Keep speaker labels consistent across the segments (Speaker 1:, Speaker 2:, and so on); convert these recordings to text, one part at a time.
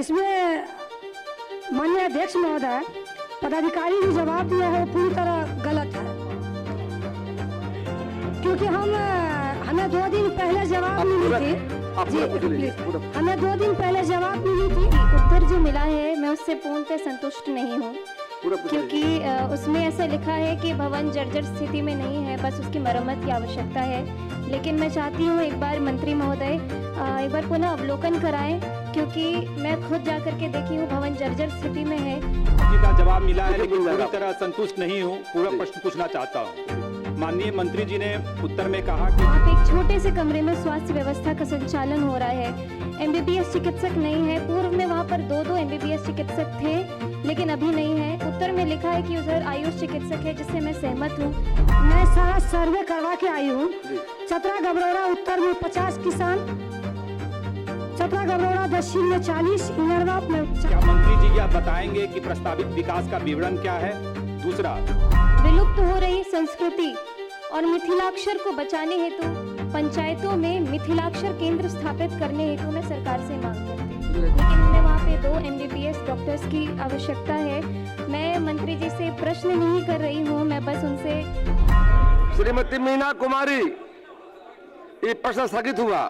Speaker 1: इसमें माननीय अध्यक्ष महोदय, पदाधिकारी जो जवाब दिया है वो पूरी तरह गलत है, क्योंकि हमें 2 दिन पहले जवाब मिली थी। हमें 2 दिन पहले जवाब मिली थी।
Speaker 2: उत्तर जो मिला है मैं उससे पूर्णतः संतुष्ट नहीं हूँ, क्योंकि उसमें ऐसा लिखा है कि भवन जर्जर स्थिति में नहीं है, बस उसकी मरम्मत की आवश्यकता है। लेकिन मैं चाहती हूँ एक बार मंत्री महोदय एक बार पुनः अवलोकन कराएं, क्योंकि मैं खुद जाकर के देखी हूँ भवन जर्जर स्थिति में है।
Speaker 3: जी का जवाब मिला है, लेकिन पूरी तरह संतुष्ट नहीं हूँ। पूरा प्रश्न पूछना चाहता हूँ। माननीय मंत्री जी ने उत्तर में कहा कि
Speaker 2: आप एक छोटे से कमरे में स्वास्थ्य व्यवस्था का संचालन हो रहा है, एमबीबीएस चिकित्सक नहीं है। पूर्व में वहाँ पर 2 एमबीबीएस चिकित्सक थे, लेकिन अभी नहीं है। उत्तर में लिखा है कि उधर आयुष चिकित्सक है, जिससे मैं सहमत हूँ।
Speaker 1: मैं सारा सर्वे करवा के आई हूँ। चतरा गबरौरा उत्तर में 50 किसान, चतरा गबरौरा दक्षिण में 40, इनरवा में।
Speaker 3: क्या मंत्री जी क्या बताएंगे कि प्रस्तावित विकास का विवरण क्या है? दूसरा,
Speaker 2: विलुप्त हो रही संस्कृति और मिथिलाक्षर को बचाने हेतु पंचायतों में मिथिलाक्षर केंद्र स्थापित करने हेतु मैं सरकार से मांग करती हूँ, लेकिन हमें वहाँ पे 2 एमबीबीएस डॉक्टर्स की आवश्यकता है। मैं मंत्री जी से प्रश्न नहीं कर रही हूँ, मैं बस उनसे।
Speaker 4: श्रीमती मीना कुमारी, ये प्रश्न स्थगित हुआ,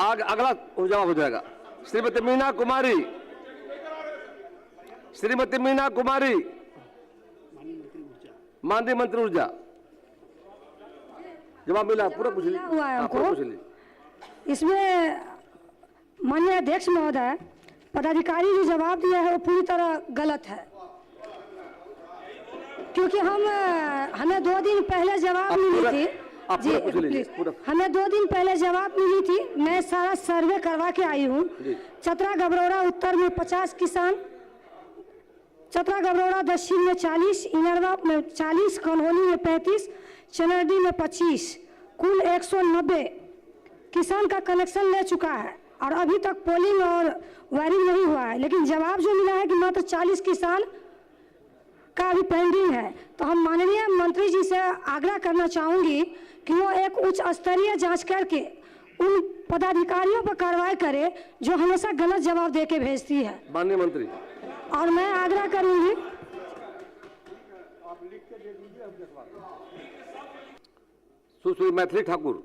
Speaker 4: अगला जवाब हो जाएगा। श्रीमती मीना कुमारी, श्रीमती मीना कुमारी, माननीय मंत्री ऊर्जा, जवाब मिला, पूरा पूछ लीजिए।
Speaker 1: हुआ है हमको। इसमें माननीय अध्यक्ष महोदय, पदाधिकारी जो जवाब दिया है वो पूरी तरह गलत है, क्योंकि हमें 2 दिन पहले जवाब मिली थी। हमें 2 दिन पहले जवाब मिली थी। मैं सारा सर्वे करवा के आई हूँ। चतरा गबरौरा उत्तर में 50 किसान, चतरा गबरौरा दक्षिण में 40, इनरवा में 40, कन्होली में 35, चनर्डी में 25, कुल 190 किसान का कनेक्शन ले चुका है और अभी तक पोलिंग और वायरिंग नहीं हुआ है। लेकिन जवाब जो मिला है कि मात्र 40 किसान का अभी पेंडिंग है। तो हम माननीय मंत्री जी से आग्रह करना चाहूंगी कि वो एक उच्च स्तरीय जांच करके उन पदाधिकारियों पर कार्रवाई करे जो हमेशा गलत जवाब दे के भेजती है।
Speaker 4: माननीय मंत्री,
Speaker 1: और मैं आग्रह करूंगी
Speaker 4: सुश्री मैथिली ठाकुर,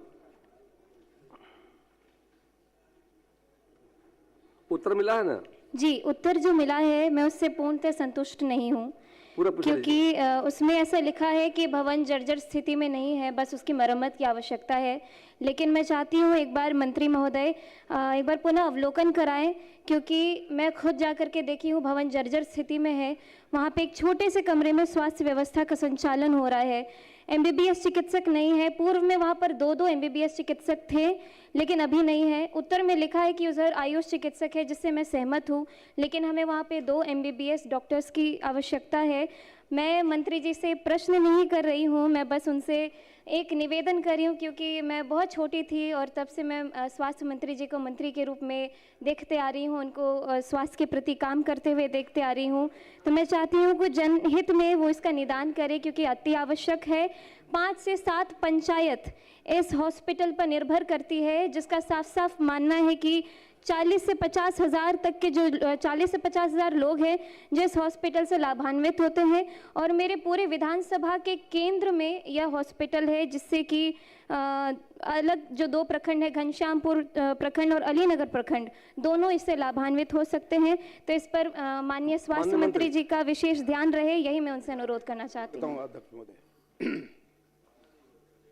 Speaker 4: उत्तर मिला है ना?
Speaker 2: जी, उत्तर जो मिला है मैं उससे पूर्णतः संतुष्ट नहीं हूँ, क्योंकि उसमें ऐसा लिखा है कि भवन जर्जर स्थिति में नहीं है, बस उसकी मरम्मत की आवश्यकता है। लेकिन मैं चाहती हूँ एक बार मंत्री महोदय एक बार पुनः अवलोकन कराएं, क्योंकि मैं खुद जाकर के देखी हूँ भवन जर्जर स्थिति में है। वहाँ पे एक छोटे से कमरे में स्वास्थ्य व्यवस्था का संचालन हो रहा है, एमबीबीएस चिकित्सक नहीं है। पूर्व में वहाँ पर 2 एमबीबीएस चिकित्सक थे, लेकिन अभी नहीं है। उत्तर में लिखा है कि उधर आयुष चिकित्सक है, जिससे मैं सहमत हूँ, लेकिन हमें वहाँ पे 2 एमबीबीएस डॉक्टर्स की आवश्यकता है। मैं मंत्री जी से प्रश्न नहीं कर रही हूँ, मैं बस उनसे एक निवेदन कर रही हूँ, क्योंकि मैं बहुत छोटी थी और तब से मैं स्वास्थ्य मंत्री जी को मंत्री के रूप में देखते आ रही हूँ, उनको स्वास्थ्य के प्रति काम करते हुए देखते आ रही हूँ। तो मैं चाहती हूँ कि जनहित में वो इसका निदान करें, क्योंकि अति आवश्यक है। 5 से 7 पंचायत इस हॉस्पिटल पर निर्भर करती है, जिसका साफ साफ मानना है कि 40 से 50 हज़ार तक के जो 40 से 50 हज़ार लोग हैं जो इस हॉस्पिटल से लाभान्वित होते हैं। और मेरे पूरे विधानसभा के केंद्र में यह हॉस्पिटल है, जिससे कि अलग जो 2 प्रखंड है, घनश्यामपुर प्रखंड और अलीनगर प्रखंड, दोनों इससे लाभान्वित हो सकते हैं। तो इस पर माननीय स्वास्थ्य मंत्री जी का विशेष ध्यान रहे, यही मैं उनसे अनुरोध करना चाहती हूँ।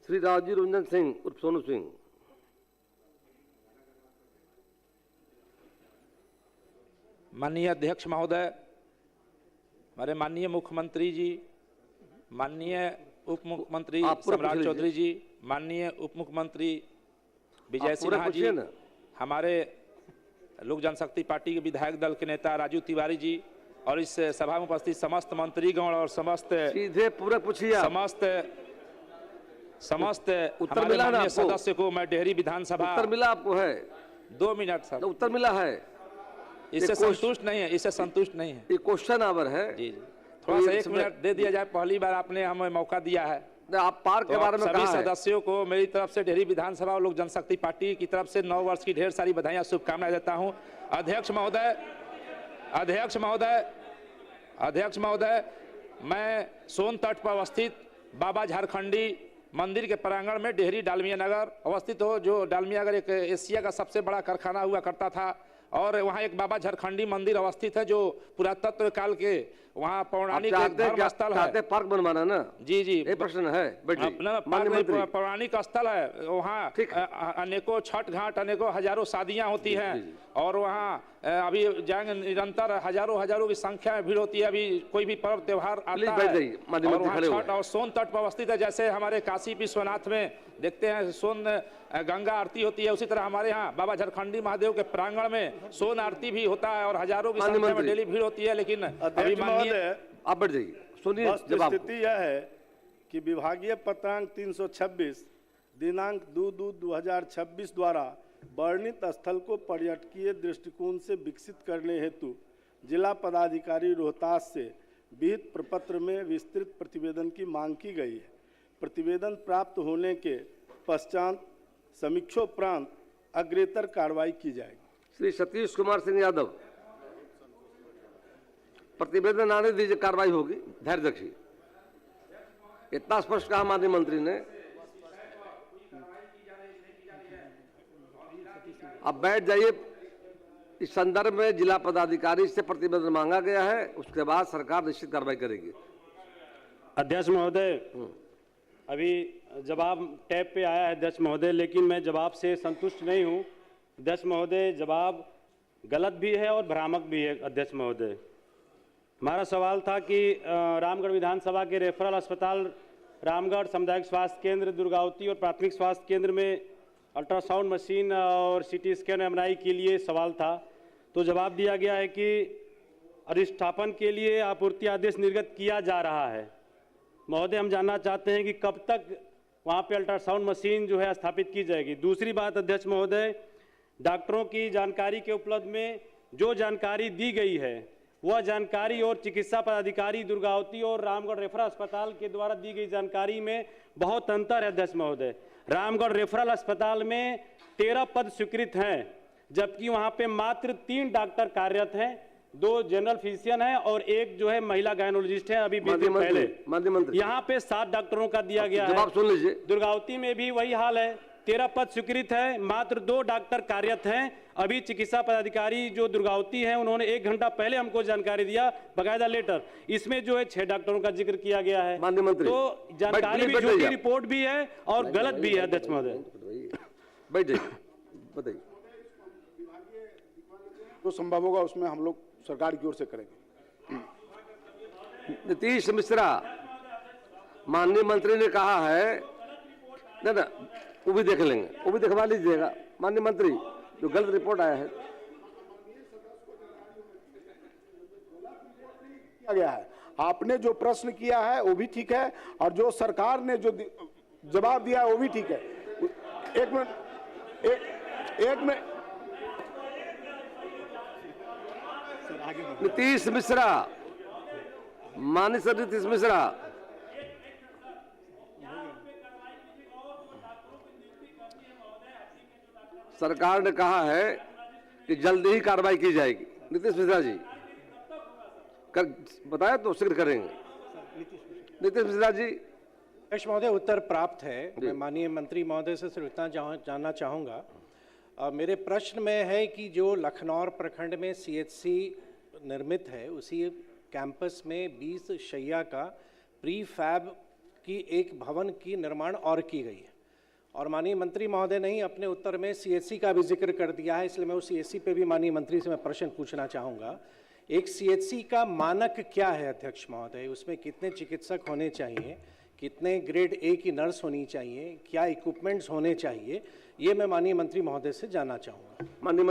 Speaker 4: श्री राजीव रंजन सिंह उर्फ सोनू सिंह।
Speaker 5: माननीय अध्यक्ष महोदय, हमारे माननीय मुख्यमंत्री जी, माननीय उप मुख्यमंत्री सम्राट चौधरी जी, माननीय उप मुख्यमंत्री विजय सिन्हा जी, हमारे लोक जनशक्ति पार्टी के विधायक दल के नेता राजू तिवारी जी और इस सभा में उपस्थित समस्त मंत्रीगण और समस्त
Speaker 4: सीधे पूरा पूछिए
Speaker 5: समस्त
Speaker 4: उत्तर मिला ना
Speaker 5: सदस्य को मैं डेहरी विधानसभा।
Speaker 4: उत्तर मिला आपको है?
Speaker 5: 2 मिनट सर,
Speaker 4: उत्तर मिला है।
Speaker 5: इससे संतुष्ट नहीं है, इससे संतुष्ट नहीं है।
Speaker 4: ये क्वेश्चन आवर है जी,
Speaker 5: थोड़ा सा 1 मिनट दे दिया जाए। पहली बार आपने हमें मौका दिया है।
Speaker 4: आप पार्क के बारे में
Speaker 5: सभी सदस्यों को मेरी तरफ से डेहरी विधानसभा और लोक जनशक्ति पार्टी की तरफ से 9 वर्ष की ढेर सारी बधाई और शुभकामनाएं देता हूं। अध्यक्ष महोदय, अध्यक्ष महोदय, अध्यक्ष महोदय, मैं सोन तट पर अवस्थित बाबा झारखंडी मंदिर के प्रांगण में डेहरी डालमिया नगर अवस्थित हो, जो डालमिया नगर एक एशिया का सबसे बड़ा कारखाना हुआ करता था, और वहाँ एक बाबा झारखंडी मंदिर अवस्थित है जो पुरातत्व काल के वहाँ पौराणिक धर्म स्थल है।
Speaker 4: पार्क बनवाना ना?
Speaker 5: जी जी,
Speaker 4: ये प्रश्न है।
Speaker 5: पौराणिक स्थल है, वहाँ अनेकों छठ घाट, अनेकों हजारों शादियाँ होती हैं, और वहाँ अभी जाएंगे निरंतर हजारों की संख्या में भीड़ होती है। अभी कोई भी पर्व त्योहार आता है और वहाँ छठ और सोन तट पर अवस्थित है। जैसे हमारे काशी विश्वनाथ में देखते हैं सोन गंगा आरती होती है, उसी तरह हमारे यहाँ बाबा झारखंडी महादेव के प्रांगण में सोन आरती भी होता है और हजारों की संख्या में डेली भीड़ होती है। लेकिन अभी
Speaker 4: आप बढ़ जाइए, सुनिए।
Speaker 6: स्थिति यह है कि विभागीय पत्रांक 326 दिनांक 2/2/2026 द्वारा वर्णित स्थल को पर्यटकीय दृष्टिकोण से विकसित करने हेतु जिला पदाधिकारी रोहतास से विहित प्रपत्र में विस्तृत प्रतिवेदन की मांग की गई है। प्रतिवेदन प्राप्त होने के पश्चात समीक्षोपरांत अग्रेतर कार्रवाई की जाएगी।
Speaker 4: श्री सतीश कुमार सिंह यादव, प्रतिवेदन आने दीजिए, कार्रवाई होगी, धैर्य रखिए। इतना स्पष्ट कहा माननीय मंत्री ने। अब बैठ जाइए। इस संदर्भ में जिला पदाधिकारी से प्रतिवेदन मांगा गया है, उसके बाद सरकार निश्चित कार्रवाई करेगी।
Speaker 7: अध्यक्ष महोदय, अभी जवाब टैब पे आया है अध्यक्ष महोदय, लेकिन मैं जवाब से संतुष्ट नहीं हूं। अध्यक्ष महोदय, जवाब गलत भी है और भ्रामक भी है। अध्यक्ष महोदय, हमारा सवाल था कि रामगढ़ विधानसभा के रेफरल अस्पताल रामगढ़, सामुदायिक स्वास्थ्य केंद्र दुर्गावती और प्राथमिक स्वास्थ्य केंद्र में अल्ट्रासाउंड मशीन और सीटी स्कैन एमआरआई के लिए सवाल था, तो जवाब दिया गया है कि अधिष्ठापन के लिए आपूर्ति आदेश निर्गत किया जा रहा है। महोदय, हम जानना चाहते हैं कि कब तक वहाँ पे अल्ट्रासाउंड मशीन जो है स्थापित की जाएगी। दूसरी बात अध्यक्ष महोदय, डॉक्टरों की जानकारी के उपलब्ध में जो जानकारी दी गई है वह जानकारी और चिकित्सा पदाधिकारी दुर्गावती और रामगढ़ रेफरल अस्पताल के द्वारा दी गई जानकारी में बहुत अंतर है। अध्यक्ष महोदय, रामगढ़ रेफरल अस्पताल में 13 पद स्वीकृत हैं, जबकि वहाँ पे मात्र 3 डॉक्टर कार्यरत हैं, 2 जनरल फिजिशियन हैं और एक जो है महिला गायनोलॉजिस्ट है। अभी 20 दिन पहले यहाँ पे 7 डॉक्टरों का दिया गया है।
Speaker 4: जवाब सुन लीजिए।
Speaker 7: दुर्गावती में भी वही हाल है, 13 पद स्वीकृत है, मात्र 2 डॉक्टर कार्यरत हैं। अभी चिकित्सा पदाधिकारी जो दुर्गावती हैं उन्होंने 1 घंटा पहले हमको जानकारी दिया, बकायदा लेटर, इसमें जो है 6 डॉक्टरों का जिक्र किया गया है। तो जानकारी भी झूठी रिपोर्ट भी है और गलत भी है। अध्यक्ष महोदय,
Speaker 4: बैठ जाइए, बताइए।
Speaker 6: जो संभव होगा उसमें हम लोग सरकार की ओर से करेंगे।
Speaker 4: नीतीश मिश्रा, माननीय मंत्री ने कहा है ना, वो भी देख लेंगे, वो भी दिखवा लीजिएगा। माननीय मंत्री, जो गलत रिपोर्ट आया है
Speaker 6: किया गया है, आपने जो प्रश्न किया है वो भी ठीक है और जो सरकार ने जो जवाब दिया है वो भी ठीक है। एक मिनट
Speaker 4: नीतीश मिश्रा, माननीय सर नीतीश मिश्रा, सरकार ने कहा है कि जल्दी ही कार्रवाई की जाएगी। नीतीश मिश्रा जी बताया तो शीघ्र करेंगे। नीतीश मिश्रा जी।
Speaker 8: अध्यक्ष महोदय, उत्तर प्राप्त है। मैं माननीय मंत्री महोदय से सिर्फ इतना जानना चाहूँगा, मेरे प्रश्न में है कि जो लखनौर प्रखंड में सीएचसी निर्मित है उसी कैंपस में 20 शैय्या का प्री फैब की एक भवन की निर्माण और की गई है, और माननीय मंत्री महोदय ने ही अपने उत्तर में सीएचसी का भी जिक्र कर दिया है, इसलिए मैं उस सीएचसी पे भी माननीय मंत्री से मैं प्रश्न पूछना चाहूँगा। एक सीएचसी का मानक क्या है अध्यक्ष महोदय? उसमें कितने चिकित्सक होने चाहिए, कितने ग्रेड ए की नर्स होनी चाहिए, क्या इक्विपमेंट्स होने चाहिए, ये मैं माननीय मंत्री महोदय से जानना चाहूँगा।
Speaker 4: माननीय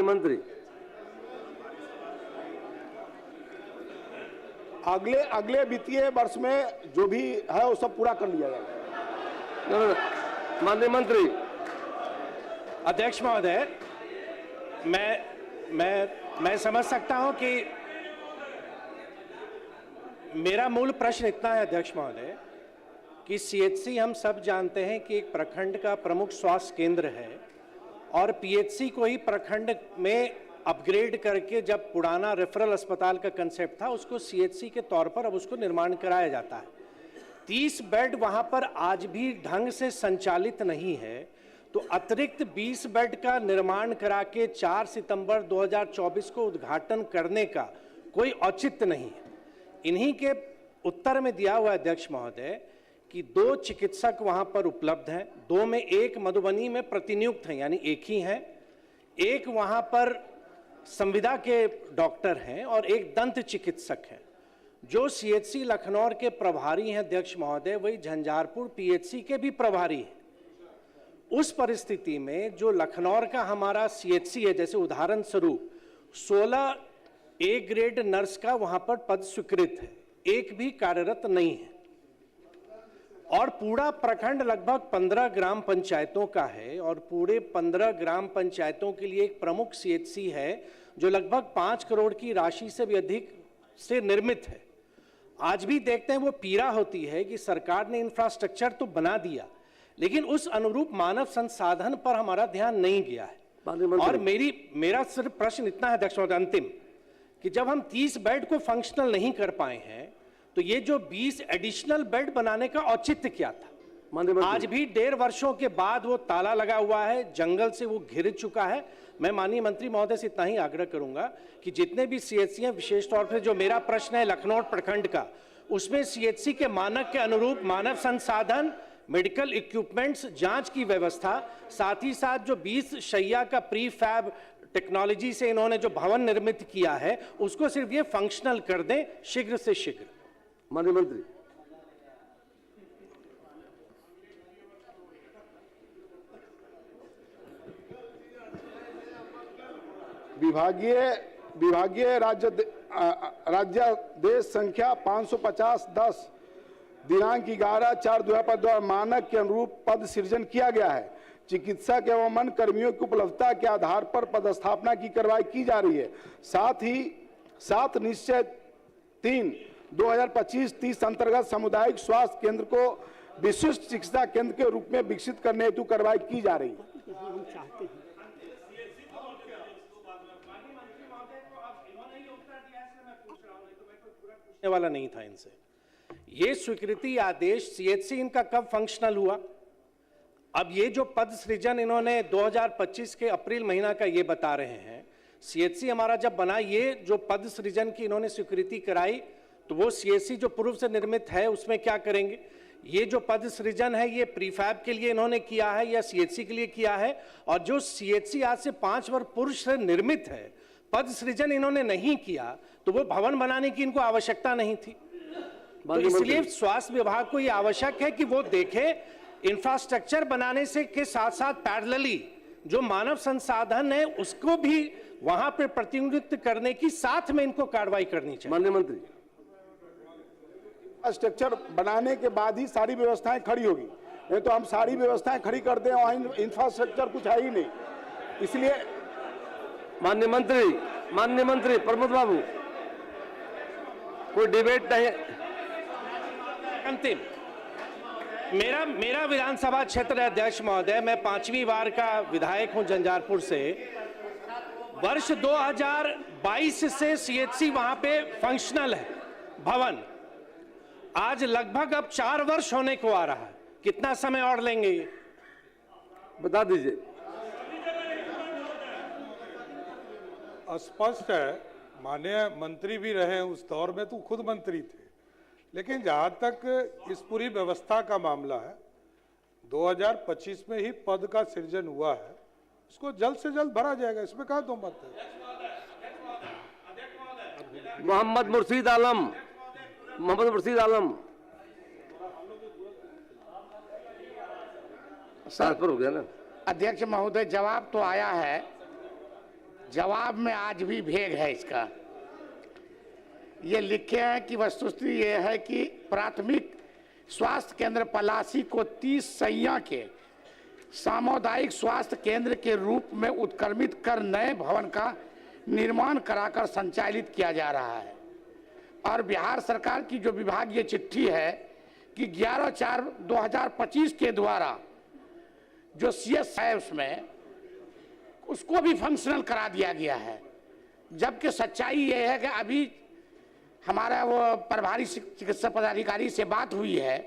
Speaker 4: मंत्री,
Speaker 6: अगले वित्तीय वर्ष में जो भी है वो सब पूरा कर लिया जाएगा।
Speaker 4: माननीय मंत्री।
Speaker 8: अध्यक्ष महोदय, मैं समझ सकता हूं कि मेरा मूल प्रश्न इतना है अध्यक्ष महोदय कि सीएचसी हम सब जानते हैं कि एक प्रखंड का प्रमुख स्वास्थ्य केंद्र है और पीएचसी को ही प्रखंड में अपग्रेड करके जब पुराना रेफरल अस्पताल का कंसेप्ट था उसको सीएचसी के तौर पर अब उसको निर्माण कराया जाता है। 30 बेड वहां पर आज भी ढंग से संचालित नहीं है, तो अतिरिक्त 20 बेड का निर्माण करा के 4 सितंबर 2024 को उद्घाटन करने का कोई औचित्य नहीं है। इन्हीं के उत्तर में दिया हुआ अध्यक्ष महोदय कि 2 चिकित्सक वहां पर उपलब्ध हैं, 2 में एक मधुबनी में प्रतिनियुक्त हैं यानी एक ही हैं, एक वहां पर संविदा के डॉक्टर हैं और एक दंत चिकित्सक हैं। जो सीएचसी लखनऊ के प्रभारी हैं अध्यक्ष महोदय वही झंझारपुर पीएचसी के भी प्रभारी हैं। उस परिस्थिति में जो लखनऊ का हमारा सीएचसी है, जैसे उदाहरण स्वरूप 16 ए ग्रेड नर्स का वहां पर पद स्वीकृत है, एक भी कार्यरत नहीं है और पूरा प्रखंड लगभग 15 ग्राम पंचायतों का है और पूरे 15 ग्राम पंचायतों के लिए एक प्रमुख सीएचसी है जो लगभग 5 करोड़ की राशि से भी अधिक से निर्मित है। आज भी देखते हैं वो पीड़ा होती है कि सरकार ने इंफ्रास्ट्रक्चर तो बना दिया लेकिन उस अनुरूप मानव संसाधन पर हमारा ध्यान नहीं गया है। और मेरा सिर्फ प्रश्न इतना है अध्यक्ष महोदय अंतिम, कि जब हम 30 बेड को फंक्शनल नहीं कर पाए हैं तो ये जो 20 एडिशनल बेड बनाने का औचित्य क्या था? आज भी 1.5 वर्षों के बाद वो ताला लगा हुआ है, जंगल से वो घिर चुका है। मैं माननीय मंत्री महोदय से इतना ही आग्रह करूंगा कि जितने भी सीएचसी हैं, विशेष तौर पर जो मेरा प्रश्न है लखनऊ प्रखंड का, उसमें सीएचसी के मानक के अनुरूप मानव संसाधन, मेडिकल इक्विपमेंट्स, जांच की व्यवस्था, साथ ही साथ जो 20 शैय्या का प्री फैब टेक्नोलॉजी से इन्होंने जो भवन निर्मित किया है उसको सिर्फ ये फंक्शनल कर दें शीघ्र से शीघ्र।
Speaker 4: माननीय मंत्री।
Speaker 9: विभागीय राज्यादेश संख्या 550-10 दिनांक 11/4/2005 द्वारा मानक के अनुरूप पद सृजन किया गया है। चिकित्सक एवं अन्य कर्मियों की उपलब्धता के आधार पर पदस्थापना की कार्रवाई की जा रही है। साथ ही 7 निश्चय 3/2025-30 अंतर्गत सामुदायिक स्वास्थ्य केंद्र को विशिष्ट चिकित्सा केंद्र के रूप में विकसित करने हेतु कार्रवाई की जा रही है।
Speaker 8: वाला नहीं था इनसे। ये स्वीकृति आदेश सीएचसी इनका कब फंक्शनल हुआ? अब ये जो पद सृजन इन्होंने 2025 के अप्रैल महीना का ये बता रहे हैं, सीएचसी हमारा जब बना, ये जो पद सृजन की इन्होंने स्वीकृति कराई, तो वो सीएचसी जो पूर्व से निर्मित है उसमें क्या करेंगे? ये जो पद सृजन है ये प्रीफैब के लिए इन्होंने किया है या सीएचसी के लिए किया है? और जो सीएचसी आज से 5 वर्ष पूर्व से निर्मित है, पद सृजन इन्होंने नहीं किया, तो वो भवन बनाने की इनको आवश्यकता नहीं थी। तो इसलिए स्वास्थ्य विभाग को ये आवश्यक है कि वो देखे इंफ्रास्ट्रक्चर बनाने से के साथ साथ पैरेलली जो मानव संसाधन है उसको भी वहां पे प्रतिनिधित्व करने की साथ में इनको कार्रवाई करनी चाहिए।
Speaker 4: माननीय मंत्री।
Speaker 9: स्ट्रक्चर बनाने के बाद ही सारी व्यवस्थाएं खड़ी होगी, नहीं तो हम सारी व्यवस्थाएं खड़ी कर दें वहां इंफ्रास्ट्रक्चर कुछ है ही नहीं। इसलिए
Speaker 4: माननीय मंत्री प्रमोद बाबू, कोई डिबेट नहीं।
Speaker 8: अंतिम मेरा विधानसभा क्षेत्र अध्यक्ष महोदय, मैं 5वीं बार का विधायक हूं झंझारपुर से। वर्ष 2022 से सीएचसी वहां पे फंक्शनल है भवन, आज लगभग अब 4 वर्ष होने को आ रहा है। कितना समय और लेंगे ये
Speaker 4: बता दीजिए।
Speaker 10: स्पष्ट है, माननीय मंत्री भी रहे उस दौर में, तो खुद मंत्री थे, लेकिन जहां तक इस पूरी व्यवस्था का मामला है 2025 में ही पद का सृजन हुआ है, उसको जल्द से जल्द भरा जाएगा, इसमें कहा दो मत है।
Speaker 4: मोहम्मद मुर्शीद आलम पर हो गया ना
Speaker 11: अध्यक्ष महोदय, जवाब तो आया है, जवाब में आज भी भेद है इसका। ये लिखे हैं कि वस्तुस्थिति ये है कि प्राथमिक स्वास्थ्य केंद्र पलासी को 30 शैय्या के सामुदायिक स्वास्थ्य केंद्र के रूप में उत्क्रमित कर नए भवन का निर्माण कराकर संचालित किया जा रहा है। और बिहार सरकार की जो विभागीय चिट्ठी है कि 11/4/2025 के द्वारा जो CS है उसमें उसको भी फंक्शनल करा दिया गया है, जबकि सच्चाई ये है कि अभी हमारा वो प्रभारी चिकित्सा पदाधिकारी से बात हुई है,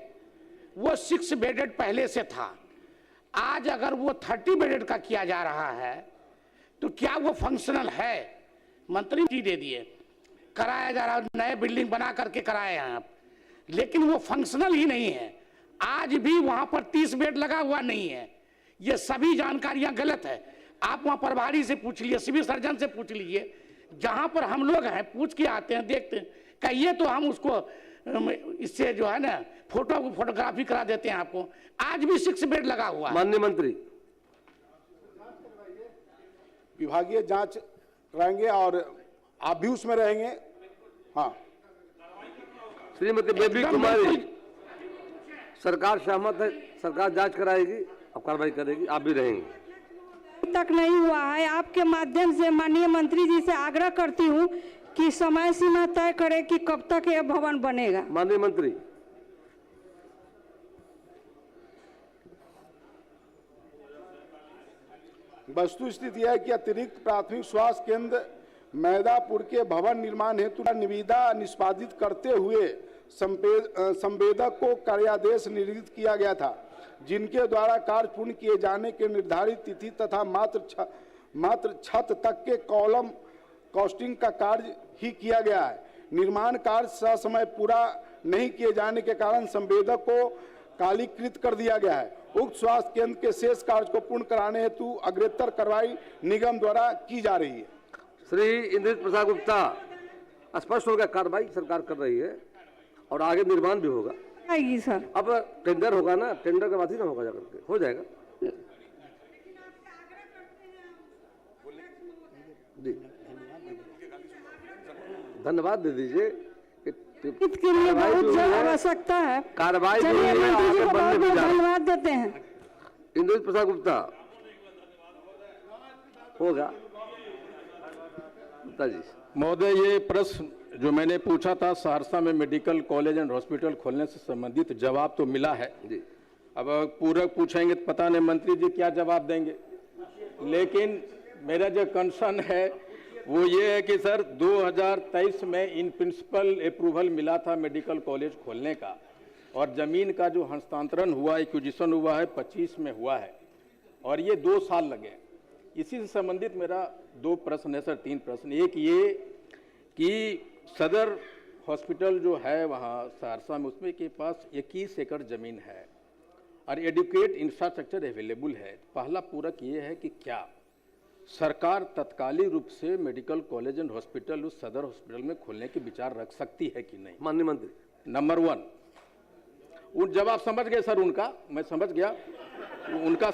Speaker 11: वो 6 बेडेड पहले से था। आज अगर वो 30 बेडेड का किया जा रहा है तो क्या वो फंक्शनल है? मंत्री जी दे दिए, कराया जा रहा, नए बिल्डिंग बना करके कराए हैं आप, लेकिन वो फंक्शनल ही नहीं है। आज भी वहां पर 30 बेड लगा हुआ नहीं है। ये सभी जानकारियां गलत है। आप वहां प्रभारी से पूछ लीजिए, सिविल सर्जन से पूछ लीजिए, जहां पर हम लोग हैं पूछ के आते हैं, देखते हैं, कहिए तो हम उसको इससे जो है ना फोटोग्राफी करा देते हैं आपको। आज भी 6 बेड लगा हुआ है।
Speaker 4: माननीय मंत्री,
Speaker 9: विभागीय जांच कराएंगे और आप भी उसमें रहेंगे। हाँ,
Speaker 4: श्रीमती बेबी कुमारी, सरकार सहमत है, सरकार जांच कराएगी, अब कार्रवाई करेगी, आप भी रहेंगे।
Speaker 1: तक नहीं हुआ है। आपके माध्यम से माननीय मंत्री जी से आग्रह करती हूँ कि समय सीमा तय करें कि कब तक यह भवन बनेगा।
Speaker 4: माननीय मंत्री,
Speaker 9: वस्तु स्थिति है कि अतिरिक्त प्राथमिक स्वास्थ्य केंद्र मैदापुर के भवन निर्माण हेतु निविदा निष्पादित करते हुए संवेदक को कार्यादेश निर्गत किया गया था, जिनके द्वारा कार्य पूर्ण किए जाने के निर्धारित तिथि तथा मात्र छत तक के कॉलम कास्टिंग का कार्य ही किया गया है। निर्माण कार्य ससमय पूरा नहीं किए जाने के कारण संवेदक को कालीकृत कर दिया गया है। उक्त स्वास्थ्य केंद्र के शेष कार्य को पूर्ण कराने हेतु अग्रेतर कार्रवाई निगम द्वारा की जा रही है।
Speaker 4: श्री इंद्रजीत प्रसाद गुप्ता, स्पष्ट हो गया, कार्रवाई सरकार कर रही है और आगे निर्माण भी होगा।
Speaker 1: आएगी सर।
Speaker 4: अब टेंडर होगा ना, टेंडर के बाद ही ना होगा, जाकर के हो जाएगा। जी, धन्यवाद दे दीजिए।
Speaker 1: इसके लिए बहुत आवश्यकता है,
Speaker 4: कार्रवाई
Speaker 1: धन्यवाद देते हैं।
Speaker 4: इंद्रजीत प्रसाद गुप्ता होगा जी।
Speaker 12: महोदय, ये प्रश्न जो मैंने पूछा था सहरसा में मेडिकल कॉलेज एंड हॉस्पिटल खोलने से संबंधित, जवाब तो मिला है जी। अब पूरक पूछेंगे तो पता नहीं मंत्री जी क्या जवाब देंगे, लेकिन मेरा जो कंसर्न है वो ये है कि सर 2023 में इन प्रिंसिपल अप्रूवल मिला था मेडिकल कॉलेज खोलने का, और ज़मीन का जो हस्तांतरण हुआ, एक्विजिशन हुआ है 25 में हुआ है, और ये 2 साल लगे। इसी से संबंधित मेरा 2 प्रश्न है सर, 3 प्रश्न। एक ये कि सदर हॉस्पिटल जो है वहाँ सहरसा में, उसमें के पास 21 एकड़ ज़मीन है और एडुकेट इंफ्रास्ट्रक्चर अवेलेबल है। पहला पूरक ये है कि क्या सरकार तत्कालीन रूप से मेडिकल कॉलेज एंड हॉस्पिटल उस सदर हॉस्पिटल में खोलने की विचार रख सकती है कि नहीं?
Speaker 4: माननीय मंत्री,
Speaker 12: नंबर 1, उन जवाब समझ गए सर उनका, मैं समझ गया उनका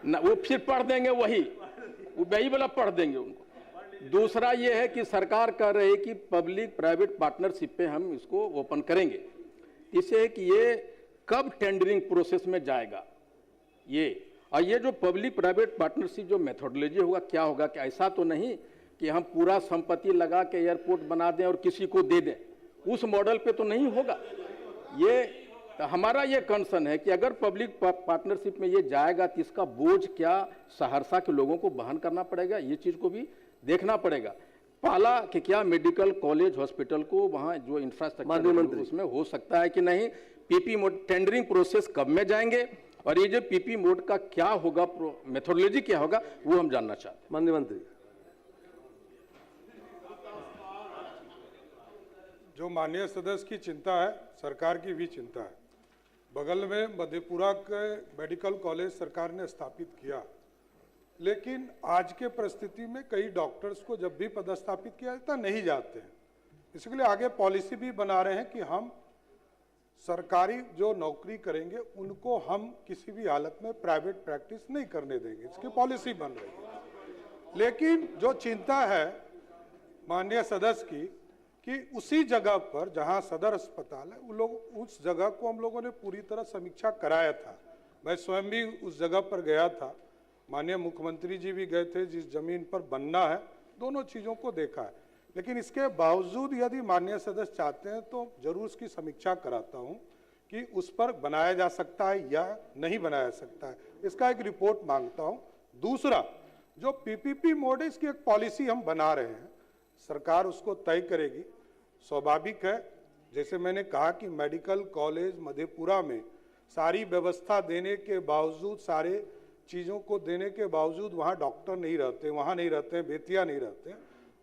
Speaker 12: वो फिर पढ़ देंगे, वही वाला पढ़ देंगे उनको। दूसरा ये है कि सरकार कह रही है कि पब्लिक प्राइवेट पार्टनरशिप पे हम इसको ओपन करेंगे। इससे है कि ये कब टेंडरिंग प्रोसेस में जाएगा ये, और ये जो पब्लिक प्राइवेट पार्टनरशिप जो मेथोडोलॉजी होगा क्या होगा, कि ऐसा तो नहीं कि हम पूरा संपत्ति लगा के एयरपोर्ट बना दें और किसी को दे दें, उस मॉडल पे तो नहीं होगा ये। तो हमारा ये कंसर्न है कि अगर पब्लिक पार्टनरशिप में ये जाएगा तो इसका बोझ क्या सहरसा के लोगों को वहन करना पड़ेगा, ये चीज़ को भी देखना पड़ेगा। पहला कि क्या मेडिकल कॉलेज हॉस्पिटल को वहाँ जो इंफ्रास्ट्रक्चर उसमें हो सकता है कि नहीं, पीपी मोड टेंडरिंग प्रोसेस कब में जाएंगे, और ये जो पीपी मोड का क्या होगा, मेथोडोलॉजी क्या होगा, वो हम जानना चाहते हैं।
Speaker 4: माननीय मंत्री,
Speaker 10: जो माननीय सदस्य की चिंता है, सरकार की भी चिंता है। बगल में मधेपुरा के मेडिकल कॉलेज सरकार ने स्थापित किया, लेकिन आज के परिस्थिति में कई डॉक्टर्स को जब भी पदस्थापित किया जाता नहीं जाते हैं। इसके लिए आगे पॉलिसी भी बना रहे हैं कि हम सरकारी जो नौकरी करेंगे उनको हम किसी भी हालत में प्राइवेट प्रैक्टिस नहीं करने देंगे, इसकी पॉलिसी बन रही है। लेकिन जो चिंता है माननीय सदस्य की कि उसी जगह पर जहां सदर अस्पताल है, उस जगह को हम लोगों ने पूरी तरह समीक्षा कराया था। मैं स्वयं भी उस जगह पर गया था, माननीय मुख्यमंत्री जी भी गए थे। जिस जमीन पर बनना है दोनों चीज़ों को देखा है, लेकिन इसके बावजूद यदि माननीय सदस्य चाहते हैं तो जरूर उसकी समीक्षा कराता हूं, कि उस पर बनाया जा सकता है या नहीं बनाया सकता है, इसका एक रिपोर्ट मांगता हूं। दूसरा, जो पीपीपी मोड है, इसकी एक पॉलिसी हम बना रहे हैं, सरकार उसको तय करेगी। स्वाभाविक है, जैसे मैंने कहा कि मेडिकल कॉलेज मधेपुरा में सारी व्यवस्था देने के बावजूद, सारे चीज़ों को देने के बावजूद वहाँ डॉक्टर नहीं रहते, वहाँ नहीं रहते, बेतिया नहीं रहते,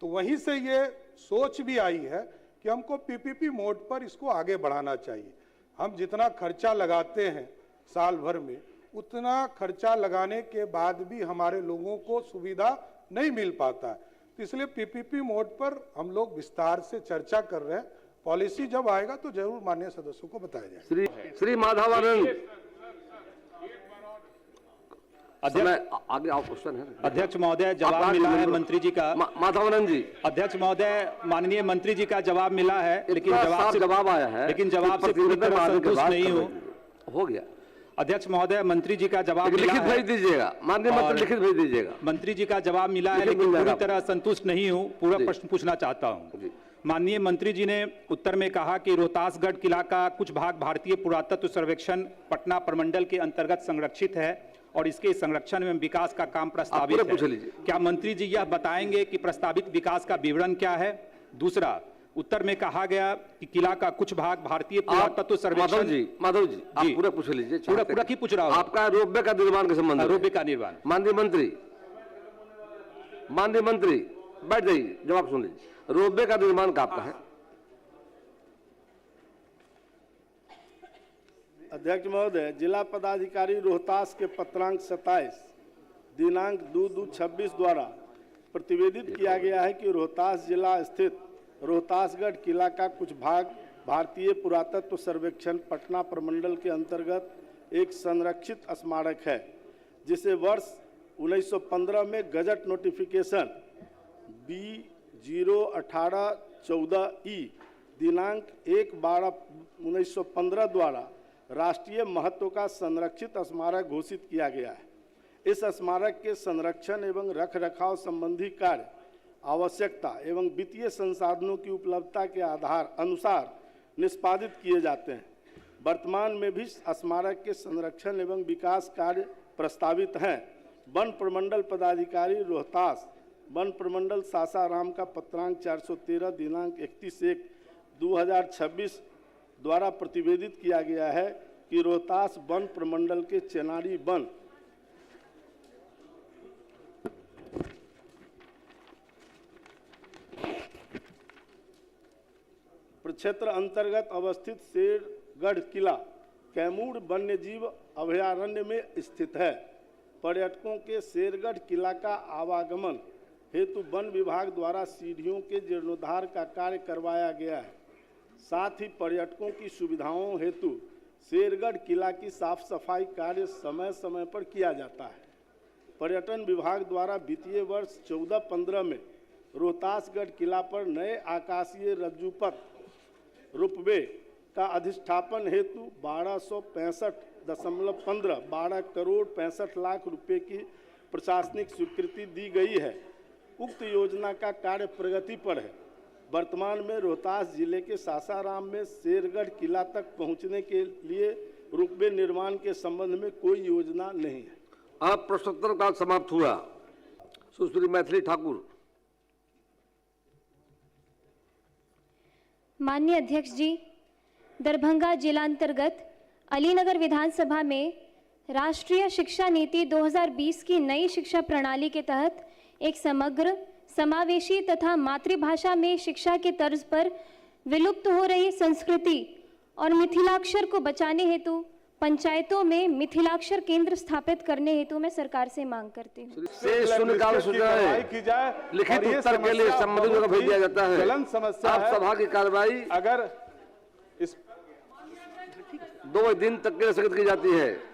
Speaker 10: तो वहीं से ये सोच भी आई है कि हमको पीपीपी मोड पर इसको आगे बढ़ाना चाहिए। हम जितना खर्चा लगाते हैं साल भर में, उतना खर्चा लगाने के बाद भी हमारे लोगों को सुविधा नहीं मिल पाता है, तो इसलिए पीपीपी मोड पर हम लोग विस्तार से चर्चा कर रहे हैं। पॉलिसी जब आएगा तो जरूर माननीय सदस्यों को बताया जाएगा।
Speaker 4: श्री माधवानंद, आगे आओ, क्वेश्चन है।
Speaker 3: अध्यक्ष महोदय, जवाब मिला है मंत्री जी का।
Speaker 4: माधवानंद जी।
Speaker 3: अध्यक्ष महोदय, माननीय मंत्री जी का जवाब मिला है, लेकिन
Speaker 4: जवाब आया है,
Speaker 3: लेकिन जवाब से पूरी तरह संतुष्ट नहीं
Speaker 4: हो गया।
Speaker 3: अध्यक्ष महोदय, मंत्री जी का जवाब मिला
Speaker 4: लिखित
Speaker 3: है,
Speaker 4: भेज दीजिएगा, माननीय मंत्री लिखित भेज दीजिएगा।
Speaker 3: मंत्री जी का जवाब मिला है, लेकिन पूरी तरह संतुष्ट नहीं हूँ, पूरा प्रश्न पूछना चाहता हूँ। माननीय मंत्री जी ने उत्तर में कहा कि रोहतासगढ़ किला का कुछ भाग भारतीय पुरातत्व सर्वेक्षण पटना प्रमंडल के अंतर्गत संरक्षित है और इसके संरक्षण एवं विकास का काम प्रस्तावित है। क्या मंत्री जी यह बताएंगे कि प्रस्तावित विकास का विवरण क्या है? दूसरा, उत्तर में कहा गया कि किला का कुछ भाग भारतीय पुरातत्व सर्वेक्षण।
Speaker 4: माधव जी आप पूरा पूछ लीजिए।
Speaker 3: पूरा की पूछ रहा हूँ।
Speaker 4: आपका रोपवे का निर्माण के संबंध में।
Speaker 3: रोपवे का निर्माण।
Speaker 4: माननीय मंत्री बैठ जाइए, जवाब सुन लीजिए। रोपवे का निर्माण का आपका है?
Speaker 6: अध्यक्ष महोदय, जिला पदाधिकारी रोहतास के पत्रांक 27 दिनांक 2/2/26 द्वारा प्रतिवेदित किया गया है कि रोहतास जिला स्थित रोहतासगढ़ किला का कुछ भाग भारतीय पुरातत्व सर्वेक्षण पटना प्रमंडल के अंतर्गत एक संरक्षित स्मारक है, जिसे वर्ष 1915 में गजट नोटिफिकेशन B01814E दिनांक 1/12/1915 द्वारा राष्ट्रीय महत्व का संरक्षित स्मारक घोषित किया गया है। इस स्मारक के संरक्षण एवं रखरखाव संबंधी कार्य आवश्यकता एवं वित्तीय संसाधनों की उपलब्धता के अनुसार निष्पादित किए जाते हैं। वर्तमान में भी स्मारक के संरक्षण एवं विकास कार्य प्रस्तावित हैं। वन प्रमंडल पदाधिकारी रोहतास, वन प्रमंडल सासाराम का पत्रांक 413 दिनांक 31/1/2026 द्वारा प्रतिवेदित किया गया है कि रोहतास वन प्रमंडल के चेनारी वन प्रक्षेत्र अंतर्गत अवस्थित शेरगढ़ किला कैमूर वन्यजीव अभयारण्य में स्थित है। पर्यटकों के शेरगढ़ किला का आवागमन हेतु वन विभाग द्वारा सीढ़ियों के जीर्णोद्धार का कार्य करवाया गया है। साथ ही पर्यटकों की सुविधाओं हेतु शेरगढ़ किला की साफ सफाई कार्य समय समय पर किया जाता है। पर्यटन विभाग द्वारा वित्तीय वर्ष 14-15 में रोहतासगढ़ किला पर नए आकाशीय रज्जुपथ रोपवे का अधिष्ठापन हेतु 12 करोड़ 65 लाख रुपए की प्रशासनिक स्वीकृति दी गई है। उक्त योजना का कार्य प्रगति पर है। वर्तमान में रोहतास जिले के सासाराम में शेरगढ़ किला तक पहुंचने के लिए रोपवे निर्माण के संबंध में कोई योजना नहीं है।
Speaker 4: अब प्रश्नोत्तर काल समाप्त हुआ। सुश्री मैथिली ठाकुर।
Speaker 2: माननीय अध्यक्ष जी, दरभंगा जिला अंतर्गत अलीनगर विधानसभा में राष्ट्रीय शिक्षा नीति 2020 की नई शिक्षा प्रणाली के तहत एक समग्र, समावेशी तथा मातृभाषा में शिक्षा के तर्ज पर विलुप्त हो रही संस्कृति और मिथिलाक्षर को बचाने हेतु पंचायतों में मिथिलाक्षर केंद्र स्थापित करने हेतु मैं सरकार से मांग करती हूँ।
Speaker 4: लिखित उत्तर के लिए संबंधित को भेज दिया जाता है।
Speaker 6: गलन समस्या
Speaker 4: आप सभा की कार्रवाई
Speaker 6: अगर इस
Speaker 4: 2 दिन तक के लिए स्थगित की जाती है।